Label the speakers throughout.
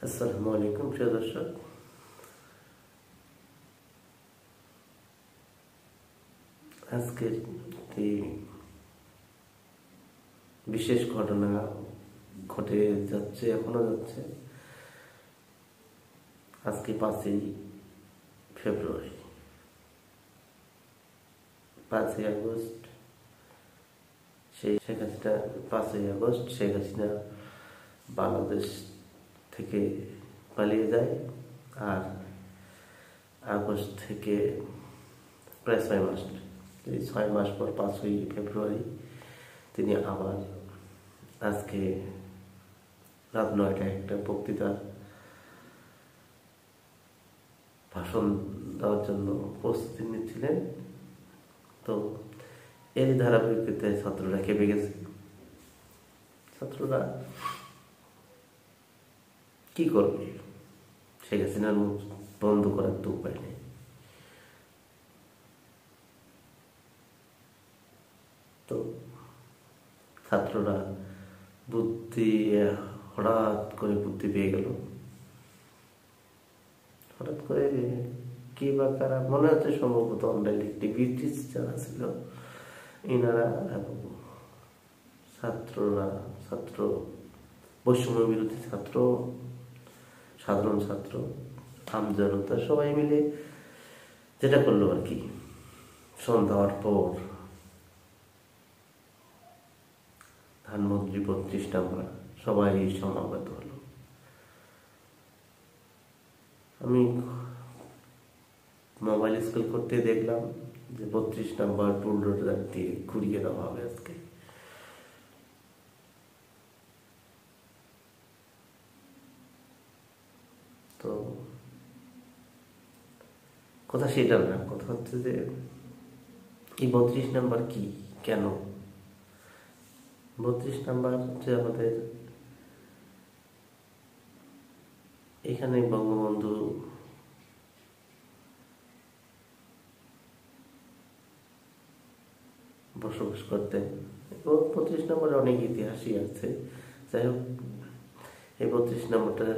Speaker 1: আসসালামু আলাইকুম প্রিয় দর্শক। আজকের একটি বিশেষ ঘটনা ঘটে যাচ্ছে, এখনো যাচ্ছে। আজকে 5ই ফেব্রুয়ারি, 5ই আগস্ট শেখ হাসিনা 5ই আগস্ট শেখ হাসিনা বাংলাদেশ থেকে পালিয়ে যায়। আর আগস্ট থেকে প্রায় 6 মাস, এই 6 মাস পর 5ই ফেব্রুয়ারি তিনি আবার আজকে রাত 9টায় একটা বক্তৃতা ভাষণ দেওয়ার জন্য প্রস্তুতি নিচ্ছিলেন। তো এর ধারাবাহিকতায় ছাত্ররা খেপে গেছে। ছাত্ররা কি করবে? শেখ হাসিনার মুখ বন্ধ করার তো উপায় নেই। তো ছাত্ররা হঠাৎ করে বুদ্ধি পেয়ে গেল। হঠাৎ করে কি বা কারা, মনে হচ্ছে সম্ভবত অনলাইন ব্রিটিশ যারা ছিল ইনারা এবং ছাত্র বৈষম্য বিরোধী ছাত্র, সাধারণ ছাত্র, আমজনতা সবাই মিলে যেটা করলো আর কি, সন্ধ্যা হওয়ার পর ধানমন্ত্রী 32 নম্বর সবাই সমাগত হলো। আমি মোবাইল স্কুল করতে দেখলাম যে 32 নম্বর বুলডোজার দিয়ে ঘুরিয়ে দেওয়া হবে আজকে। তো কথা সেটা না, কথা হচ্ছে যে এই 32 নম্বর কি, কেন 32 নম্বর হচ্ছে আমাদের এখানে বঙ্গবন্ধু বসবাস করতেন এবং 32 নম্বরে অনেক ইতিহাসই আছে। যাই হোক, এই 32 নম্বরটা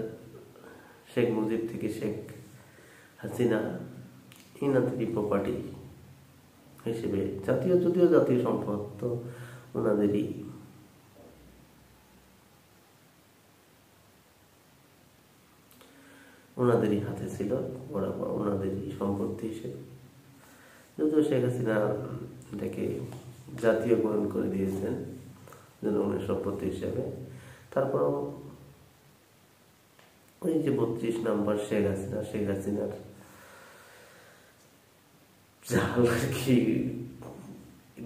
Speaker 1: শেখ মুজিব থেকে শেখ হাসিনা ইনাদেরই প্রপার্টি হিসেবে, যদিও জাতীয় সম্পদ, তো ওনাদেরই হাতে ছিল, ওনাদেরই সম্পত্তি হিসেবে। যদিও শেখ হাসিনা এটাকে জাতীয়করণ করে দিয়েছেন জনগণের সম্পত্তি হিসেবে, তারপরও ওই যে 32 নম্বর শেখ হাসিনার জাল আর কি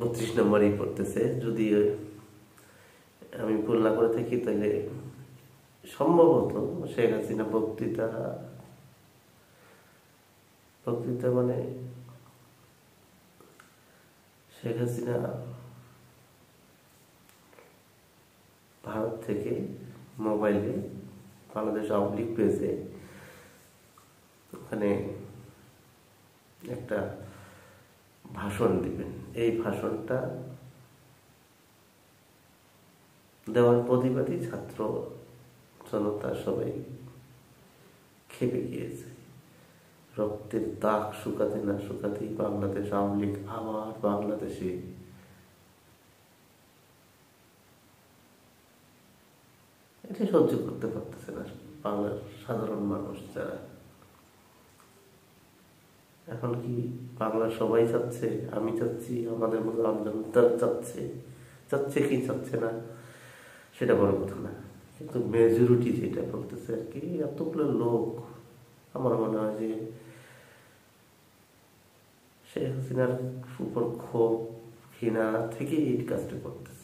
Speaker 1: 32 নম্বরই পড়তেছে। যদি আমি ভুল না করে থাকি তাহলে সম্ভবত শেখ হাসিনা বক্তৃতা মানে শেখ হাসিনা ভারত থেকে মোবাইলে বাংলাদেশ আওয়ামী লীগ পেজে ওখানে একটা ভাষণ দিবেন। এই ভাষণটা দেওয়ার প্রতিবাদী ছাত্র জনতা সবাই খেপে গিয়েছে। রক্তের দাগ শুকাতে না শুকাতেই বাংলাদেশ আওয়ামী লীগ আবার বাংলাদেশে এটা সহ্য করতে পারতেছে না বাংলার সাধারণ মানুষ। যারা এখন কি বাংলা সবাই চাচ্ছে, আমি চাচ্ছি, আমাদের মতো আমজনতা চাচ্ছে কি চাচ্ছে না সেটা বড় কথা না, কিন্তু মেজরিটি যেটা বলতেছে আর কি, এতগুলো লোক, আমার মনে হয় যে শেখ হাসিনার উপর ক্ষোভ ঘৃণা থেকে এই কাজটা করতেছে।